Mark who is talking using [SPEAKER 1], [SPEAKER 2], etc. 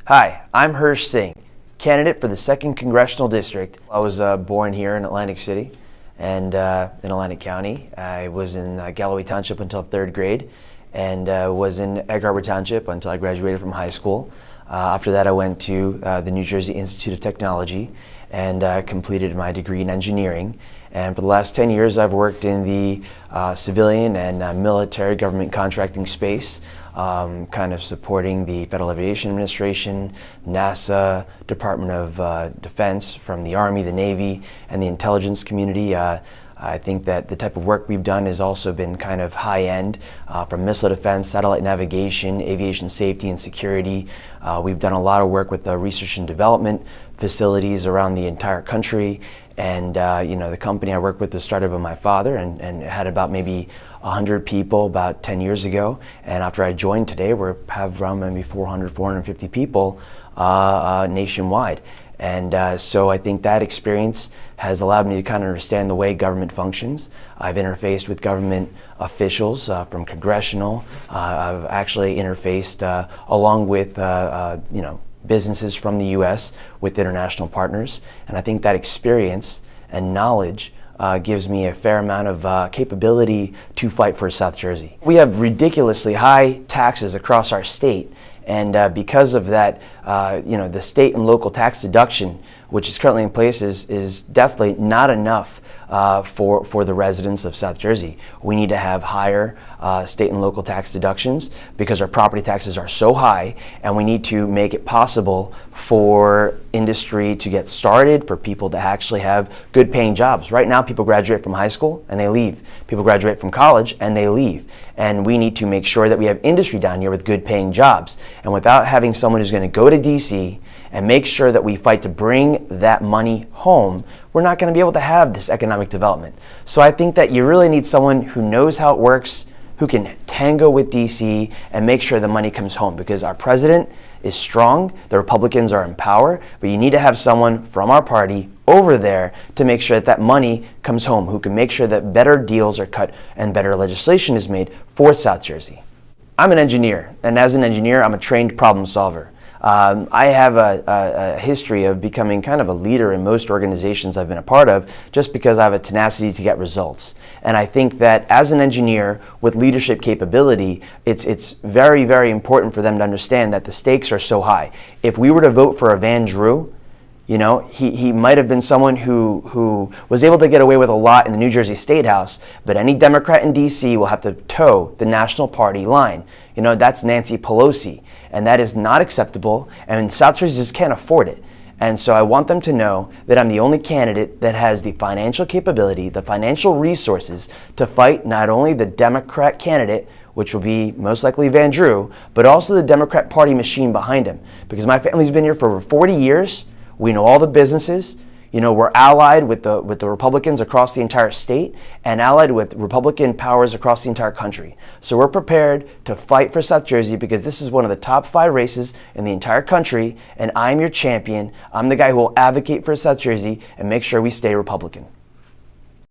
[SPEAKER 1] Hi, I'm Hirsh Singh, candidate for the 2nd Congressional District. I was born here in Atlantic City and in Atlantic County. I was in Galloway Township until 3rd grade and was in Egg Harbor Township until I graduated from high school. After that I went to the New Jersey Institute of Technology and completed my degree in engineering. And for the last 10 years I've worked in the civilian and military government contracting space, kind of supporting the Federal Aviation Administration, NASA, Department of Defense, from the Army, the Navy, and the intelligence community. I think that the type of work we've done has also been kind of high-end, from missile defense, satellite navigation, aviation safety and security. We've done a lot of work with the research and development facilities around the entire country. And the company I work with was started by my father and had about maybe 100 people about 10 years ago. And after I joined today, we have around maybe 400, 450 people nationwide. And so I think that experience has allowed me to kind of understand the way government functions. I've interfaced with government officials from Congressional. I've actually interfaced along with businesses from the U.S. with international partners, and I think that experience and knowledge gives me a fair amount of capability to fight for South Jersey. We have ridiculously high taxes across our state, and because of that, the state and local tax deduction, which is currently in place, is definitely not enough for the residents of South Jersey. We need to have higher state and local tax deductions because our property taxes are so high, and we need to make it possible for industry to get started, for people to actually have good paying jobs. Right now people graduate from high school and they leave. People graduate from college and they leave. And we need to make sure that we have industry down here with good paying jobs. And without having someone who's going to go to DC and make sure that we fight to bring that money home, we're not going to be able to have this economic development. So I think that you really need someone who knows how it works, who can tango with DC and make sure the money comes home, because our president is strong, the Republicans are in power, but you need to have someone from our party over there to make sure that that money comes home, who can make sure that better deals are cut and better legislation is made for South Jersey. I'm an engineer, and as an engineer, I'm a trained problem solver. I have a history of becoming kind of a leader in most organizations I've been a part of, just because I have a tenacity to get results. And I think that as an engineer with leadership capability, it's very, very important for them to understand that the stakes are so high. If we were to vote for a Van Drew, he might have been someone who was able to get away with a lot in the New Jersey State House, but any Democrat in DC will have to toe the national party line. That's Nancy Pelosi, and that is not acceptable, and South Jersey just can't afford it. And so I want them to know that I'm the only candidate that has the financial capability, the financial resources to fight not only the Democrat candidate, which will be most likely Van Drew, but also the Democrat Party machine behind him. Because my family's been here for over 40 years. We know all the businesses. We're allied with the Republicans across the entire state and allied with Republican powers across the entire country. So we're prepared to fight for South Jersey, because this is one of the top 5 races in the entire country, and I'm your champion. I'm the guy who will advocate for South Jersey and make sure we stay Republican.